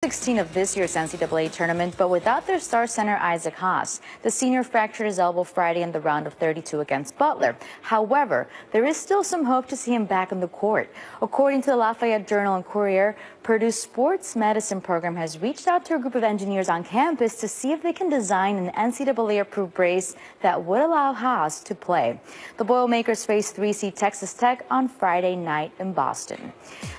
16 of this year's NCAA tournament, but without their star center Isaac Haas. The senior fractured his elbow Friday in the round of 32 against Butler. However, there is still some hope to see him back on the court. According to the Lafayette Journal and Courier, Purdue's sports medicine program has reached out to a group of engineers on campus to see if they can design an NCAA-approved brace that would allow Haas to play. The Boilermakers face 3-seed Texas Tech on Friday night in Boston.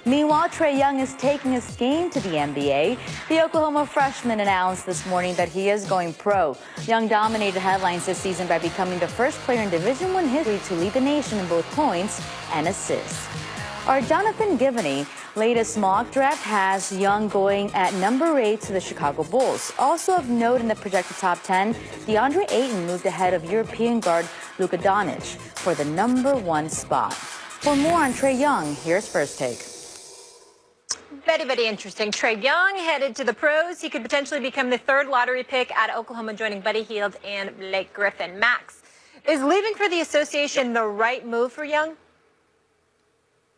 Meanwhile, Trae Young is taking his game to the NBA. The Oklahoma freshman announced this morning that he is going pro. Young dominated headlines this season by becoming the first player in Division I history to lead the nation in both points and assists. Our Jonathan Givney latest mock draft has Young going at number 8 to the Chicago Bulls. Also of note in the projected top 10, DeAndre Ayton moved ahead of European guard Luka Doncic for the number 1 spot. For more on Trae Young, here's First Take. Very interesting. Trae Young headed to the pros. He could potentially become the 3rd lottery pick out of Oklahoma, joining Buddy Hield and Blake Griffin. Max, is leaving for the association the right move for Young?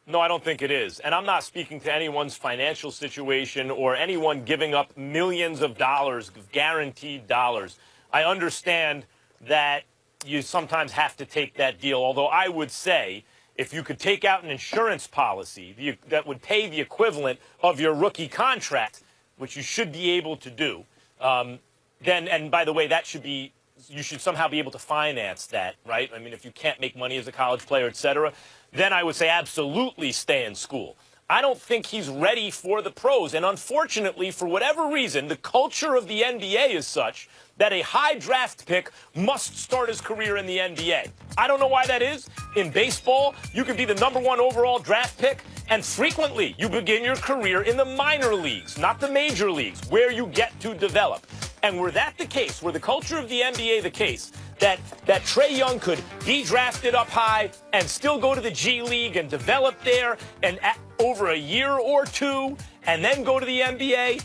No, I don't think it is. And I'm not speaking to anyone's financial situation or anyone giving up millions of dollars, guaranteed dollars. I understand that you sometimes have to take that deal, although I would say if you could take out an insurance policy that would pay the equivalent of your rookie contract, which you should be able to do, then, and by the way, that should be, you should somehow be able to finance that, right? I mean, if you can't make money as a college player, et cetera, then I would say absolutely stay in school. I don't think he's ready for the pros. And unfortunately, for whatever reason, the culture of the NBA is such that a high draft pick must start his career in the NBA. I don't know why that is. In baseball, you can be the number 1 overall draft pick, and frequently you begin your career in the minor leagues, not the major leagues, where you get to develop. And were that the case, were the culture of the NBA the case, that Trae Young could be drafted up high and still go to the G League and develop there and over a year or two and then go to the NBA,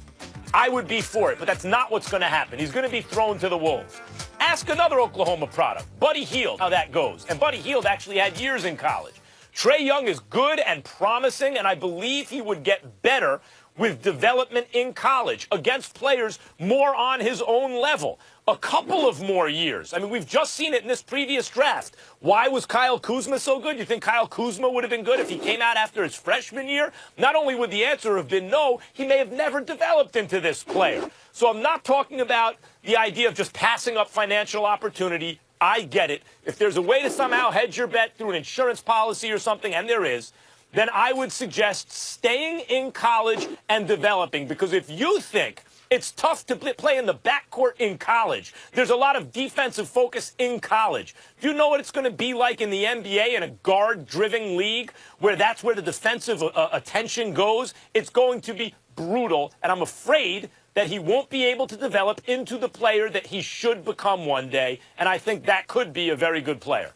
I would be for it. But that's not what's going to happen. He's going to be thrown to the wolves. Ask another Oklahoma product, Buddy Hield, how that goes. And Buddy Hield actually had years in college. Trae Young is good and promising, and I believe he would get better with development in college against players more on his own level. A couple of more years. I mean, we've just seen it in this previous draft. Why was Kyle Kuzma so good? You think Kyle Kuzma would have been good if he came out after his freshman year? Not only would the answer have been no, he may have never developed into this player. So I'm not talking about the idea of just passing up financial opportunity. I get it. If there's a way to somehow hedge your bet through an insurance policy or something, and there is, then I would suggest staying in college and developing. Because if you think it's tough to play in the backcourt in college, there's a lot of defensive focus in college. Do you know what it's going to be like in the NBA in a guard-driven league where that's where the defensive attention goes? It's going to be brutal, and I'm afraid that he won't be able to develop into the player that he should become one day, and I think that could be a very good player.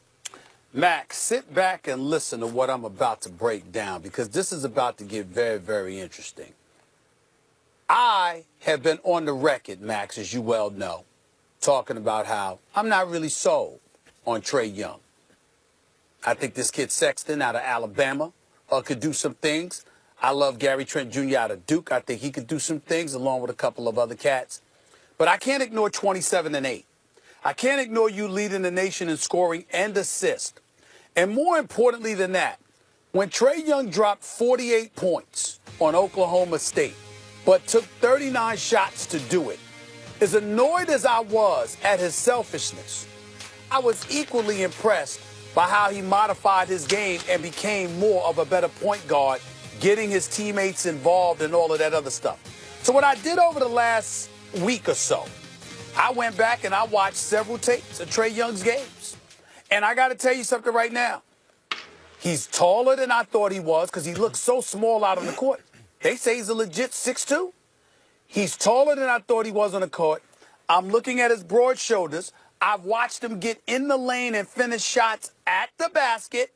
Max, sit back and listen to what I'm about to break down, because this is about to get very interesting. I have been on the record, Max, as you well know, talking about how I'm not really sold on Trae Young. I think this kid Sexton out of Alabama could do some things. I love Gary Trent Jr. out of Duke. I think he could do some things along with a couple of other cats. But I can't ignore 27-8. I can't ignore you leading the nation in scoring and assist. And more importantly than that, when Trae Young dropped 48 points on Oklahoma State, but took 39 shots to do it, as annoyed as I was at his selfishness, I was equally impressed by how he modified his game and became more of a better point guard, getting his teammates involved and all of that other stuff. So what I did over the last week or so, I went back and I watched several tapes of Trae Young's games. And I got to tell you something right now. He's taller than I thought he was because he looks so small out on the court. They say he's a legit 6'2". He's taller than I thought he was on the court. I'm looking at his broad shoulders. I've watched him get in the lane and finish shots at the basket.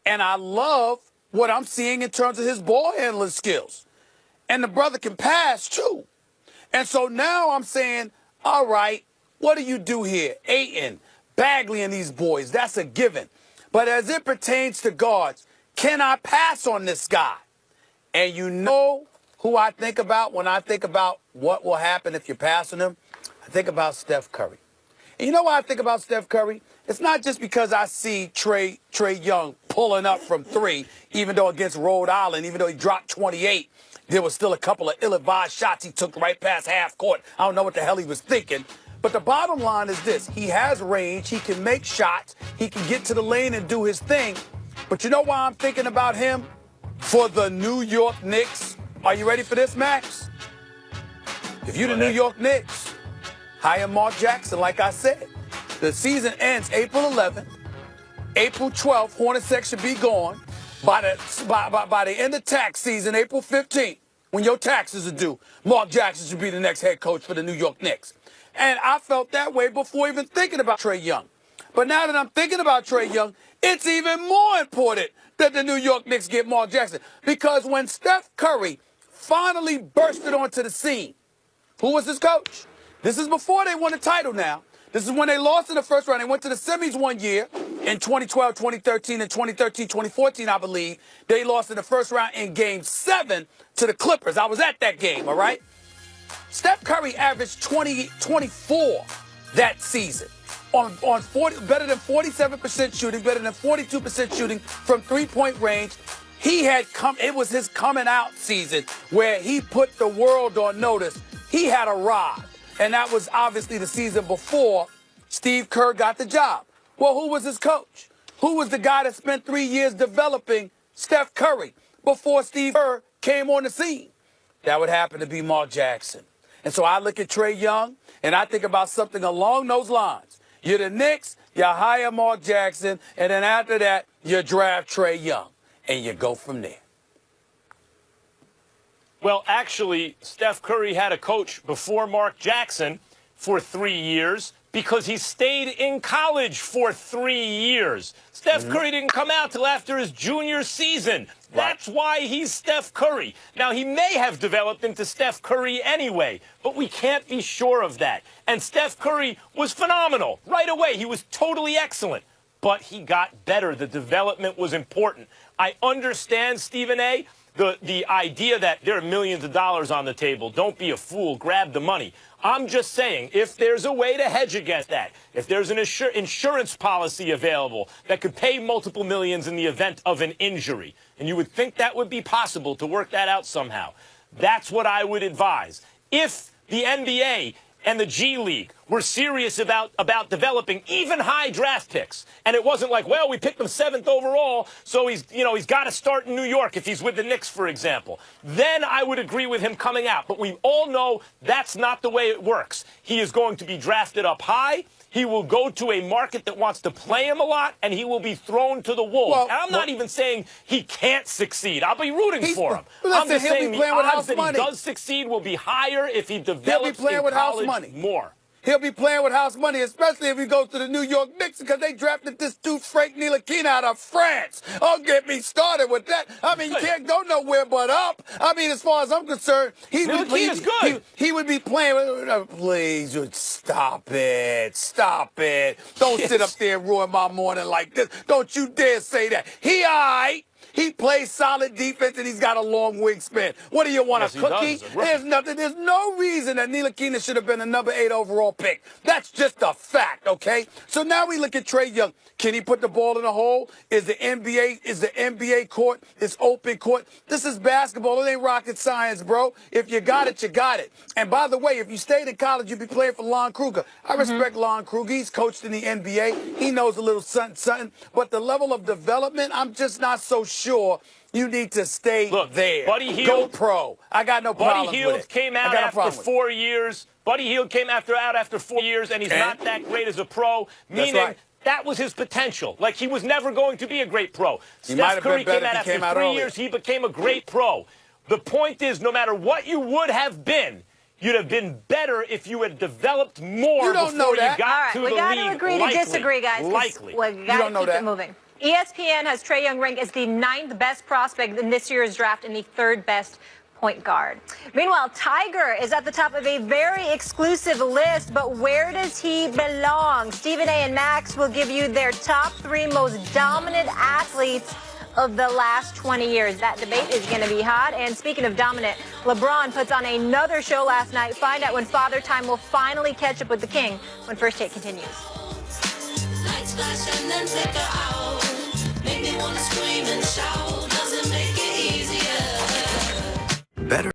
And I love what I'm seeing in terms of his ball handling skills. And the brother can pass, too. And so now I'm saying, all right, what do you do here? Ayton, Bagley, and these boys, that's a given. But as it pertains to guards, can I pass on this guy? And you know who I think about when I think about what will happen if you're passing him? I think about Steph Curry. And you know why I think about Steph Curry? It's not just because I see Trae Young pulling up from three, even though against Rhode Island, even though he dropped 28, there was still a couple of ill-advised shots he took right past half court. I don't know what the hell he was thinking. But the bottom line is this. He has range. He can make shots. He can get to the lane and do his thing. But you know why I'm thinking about him? For the New York Knicks. Are you ready for this, Max? If you're the New York Knicks, hire Mark Jackson, like I said. The season ends April 11th. April 12th, Hornacek should be gone. By the end of tax season, April 15th, when your taxes are due, Mark Jackson should be the next head coach for the New York Knicks. And I felt that way before even thinking about Trae Young. But now that I'm thinking about Trae Young, it's even more important that the New York Knicks get Mark Jackson. Because when Steph Curry finally bursted onto the scene, who was his coach? This is before they won the title now. This is when they lost in the first round. They went to the semis one year in 2012, 2013, and 2013, 2014, I believe. They lost in the first round in Game 7 to the Clippers. I was at that game, all right? Steph Curry averaged 24 that season on 40, better than 47% shooting, better than 42% shooting from three-point range. It was his coming out season where he put the world on notice. He had arrived. And that was obviously the season before Steve Kerr got the job. Well, who was his coach? Who was the guy that spent 3 years developing Steph Curry before Steve Kerr came on the scene? That would happen to be Mark Jackson. And so I look at Trae Young, and I think about something along those lines. You're the Knicks, you hire Mark Jackson, and then after that, you draft Trae Young, and you go from there. Well, actually, Steph Curry had a coach before Mark Jackson for 3 years because he stayed in college for 3 years. Steph Curry didn't come out till after his junior season. That's why he's Steph Curry. Now, he may have developed into Steph Curry anyway, but we can't be sure of that. And Steph Curry was phenomenal right away. He was totally excellent. But he got better. The development was important. I understand, Stephen A., the idea that there are millions of dollars on the table. Don't be a fool. Grab the money. I'm just saying, if there's a way to hedge against that, if there's an insurance policy available that could pay multiple millions in the event of an injury, and you would think that would be possible to work that out somehow, that's what I would advise. If the NBA and the G League were serious about developing even high draft picks, and it wasn't like, well, we picked him 7th overall, so he's got to start in New York if he's with the Knicks, for example, then I would agree with him coming out. But we all know that's not the way it works. He is going to be drafted up high. He will go to a market that wants to play him a lot, and he will be thrown to the wolves. Well, and I'm not even saying he can't succeed. I'll be rooting for him. Listen, I'm just saying the odds that he money. does succeed will be higher if he develops playing in with house college money. more. He'll be playing with house money, especially if he goes to the New York Knicks, because they drafted this dude, Frank Ntilikina, out of France. Don't get me started with that. I mean, you can't go nowhere but up. I mean, as far as I'm concerned, he would be playing with, please, stop it. Stop it. Don't sit up there and ruin my morning like this. Don't you dare say that. He all right. He plays solid defense, and he's got a long wingspan. What do you want, a cookie? There's nothing. There's no reason that Ntilikina should have been a number 8 overall pick. That's just a fact, okay? So now we look at Trae Young. Can he put the ball in the hole? Is the NBA court, it's open court? This is basketball. It ain't rocket science, bro. If you got it, you got it. And by the way, if you stayed in college, you'd be playing for Lon Kruger. I respect Lon Kruger. He's coached in the NBA. He knows a little something. But the level of development, I'm just not so sure you need to stay there. Buddy Hield, go pro. I got no problem with it. Buddy Hield came out after 4 years. Buddy Hield came out after 4 years, and he's not that great as a pro, meaning that was his potential. Like, he was never going to be a great pro. Steph Curry came out after 3 years. He became a great pro. The point is, no matter what you would have been, you'd have been better if you had developed more before you got to the league. We got to agree to disagree, guys. Likely. We got to keep it moving. ESPN has Trae Young ranked as the 9th best prospect in this year's draft and the 3rd best point guard. Meanwhile, Tiger is at the top of a very exclusive list, but where does he belong? Stephen A. and Max will give you their top 3 most dominant athletes of the last 20 years. That debate is going to be hot. And speaking of dominant, LeBron puts on another show last night. Find out when Father Time will finally catch up with the King when First Take continues. Lights flash and then flicker out. Make me wanna scream and shout.